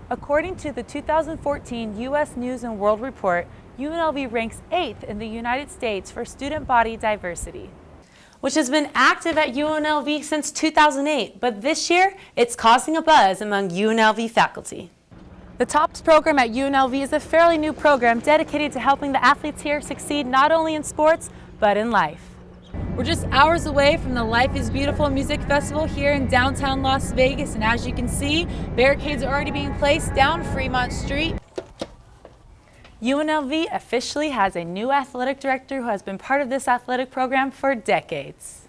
According to the 2014 U.S. News & World Report, UNLV ranks 8th in the United States for student body diversity, which has been active at UNLV since 2008, but this year it's causing a buzz among UNLV faculty. The TOPS program at UNLV is a fairly new program dedicated to helping the athletes here succeed not only in sports, but in life. We're just hours away from the Life is Beautiful Music Festival here in downtown Las Vegas, and as you can see, barricades are already being placed down Fremont Street. UNLV officially has a new athletic director who has been part of this athletic program for decades.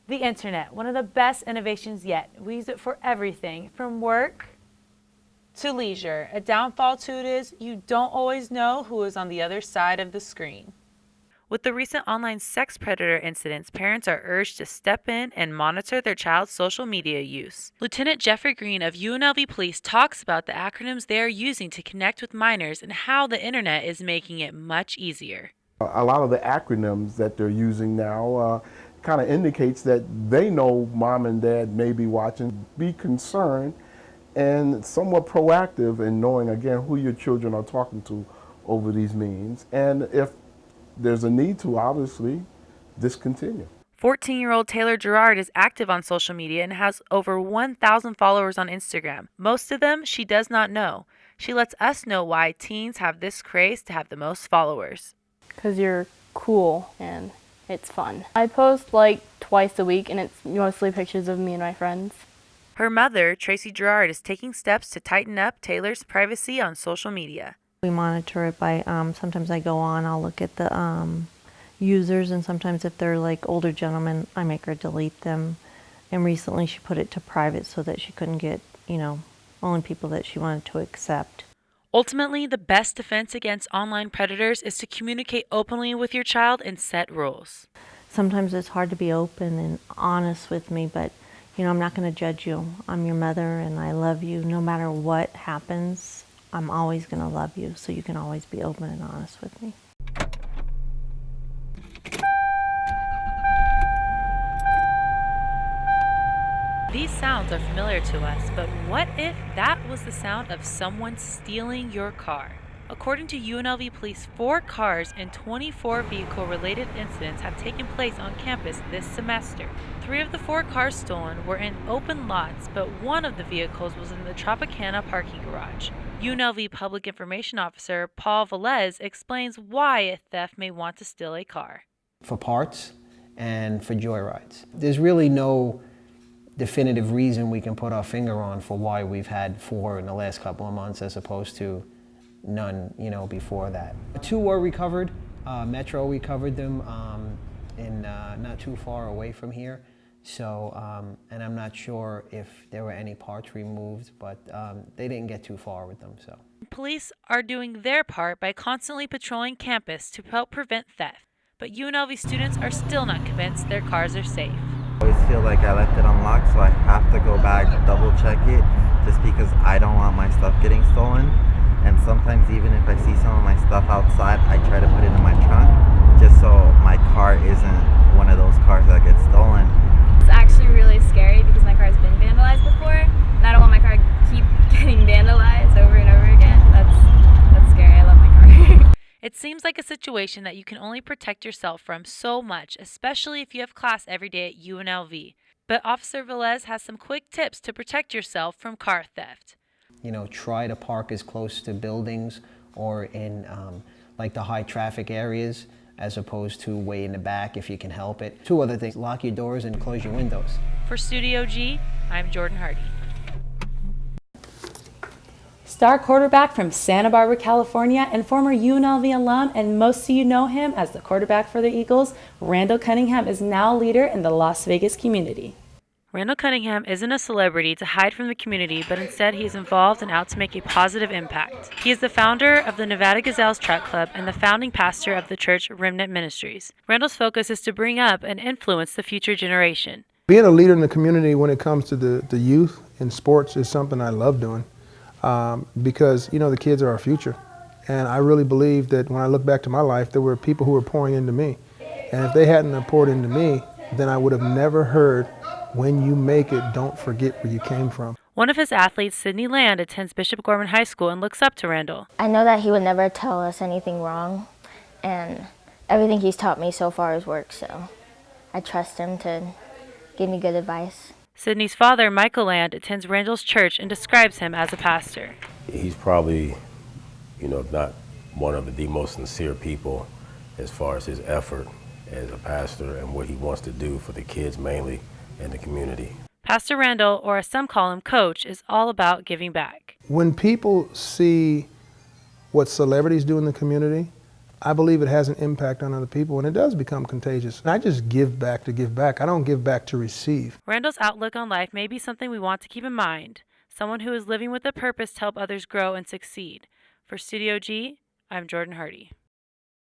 The internet, one of the best innovations yet. We use it for everything, from work to leisure. A downfall to it is you don't always know who is on the other side of the screen. With the recent online sex predator incidents, parents are urged to step in and monitor their child's social media use. Lieutenant Jeffrey Green of UNLV Police talks about the acronyms they are using to connect with minors and how the internet is making it much easier. A lot of the acronyms that they're using now kind of indicates that they know mom and dad may be watching. Be concerned and somewhat proactive in knowing, again, who your children are talking to over these means. And if there's a need to, obviously, discontinue. 14-year-old Taylor Gerard is active on social media and has over 1,000 followers on Instagram. Most of them she does not know. She lets us know why teens have this craze to have the most followers. Because you're cool and it's fun. I post like twice a week and it's mostly pictures of me and my friends. Her mother, Tracy Gerard, is taking steps to tighten up Taylor's privacy on social media. We monitor it by, sometimes I go on, I'll look at the users, and sometimes if they're like older gentlemen, I make her delete them. And recently she put it to private so that she couldn't get, only people that she wanted to accept. Ultimately, the best defense against online predators is to communicate openly with your child and set rules. Sometimes it's hard to be open and honest with me, but I'm not going to judge you. I'm your mother and I love you. No matter what happens, I'm always going to love you, so you can always be open and honest with me. These sounds are familiar to us, but what if that was the sound of someone stealing your car? According to UNLV Police, 4 cars and 24 vehicle-related incidents have taken place on campus this semester. 3 of the 4 cars stolen were in open lots, but one of the vehicles was in the Tropicana parking garage. UNLV Public Information Officer Paul Velez explains why a theft may want to steal a car. For parts and for joyrides. There's really no definitive reason we can put our finger on for why we've had 4 in the last couple of months as opposed to none, before that. 2 were recovered. Metro recovered them in not too far away from here. So, and I'm not sure if there were any parts removed, but they didn't get too far with them. So, police are doing their part by constantly patrolling campus to help prevent theft. But UNLV students are still not convinced their cars are safe. I always feel like I left it unlocked, so I have to go back, double check it, just because I don't want my stuff getting stolen. And sometimes even if I see some of my stuff outside, I try to put it in my trunk, just so my car isn't one of those cars that gets stolen. It's actually really scary because my car's been vandalized before, and I don't want my car to keep getting vandalized over and over again. That's scary. I love my car. It seems like a situation that you can only protect yourself from so much, especially if you have class every day at UNLV. But Officer Velez has some quick tips to protect yourself from car theft. Try to park as close to buildings or in like the high traffic areas as opposed to way in the back if you can help it. 2 other things, lock your doors and close your windows. For Studio G, I'm Jordan Hardy. Star quarterback from Santa Barbara, California, and former UNLV alum, and most of you know him as the quarterback for the Eagles, Randall Cunningham is now a leader in the Las Vegas community. Randall Cunningham isn't a celebrity to hide from the community, but instead he is involved and out to make a positive impact. He is the founder of the Nevada Gazelles Track Club and the founding pastor of the church Remnant Ministries. Randall's focus is to bring up and influence the future generation. Being a leader in the community when it comes to the youth in sports is something I love doing because, the kids are our future. And I really believe that when I look back to my life, there were people who were pouring into me. And if they hadn't poured into me, then I would have never heard when you make it, don't forget where you came from. One of his athletes, Sydney Land, attends Bishop Gorman High School and looks up to Randall. I know that he would never tell us anything wrong, and everything he's taught me so far has worked, so I trust him to give me good advice. Sydney's father, Michael Land, attends Randall's church and describes him as a pastor. He's probably, not one of the most sincere people as far as his effort as a pastor and what he wants to do for the kids mainly and the community. Pastor Randall, or as some call him, Coach, is all about giving back. When people see what celebrities do in the community, I believe it has an impact on other people, and it does become contagious. And I just give back to give back. I don't give back to receive. Randall's outlook on life may be something we want to keep in mind. Someone who is living with a purpose to help others grow and succeed. For Studio G, I'm Jordan Hardy.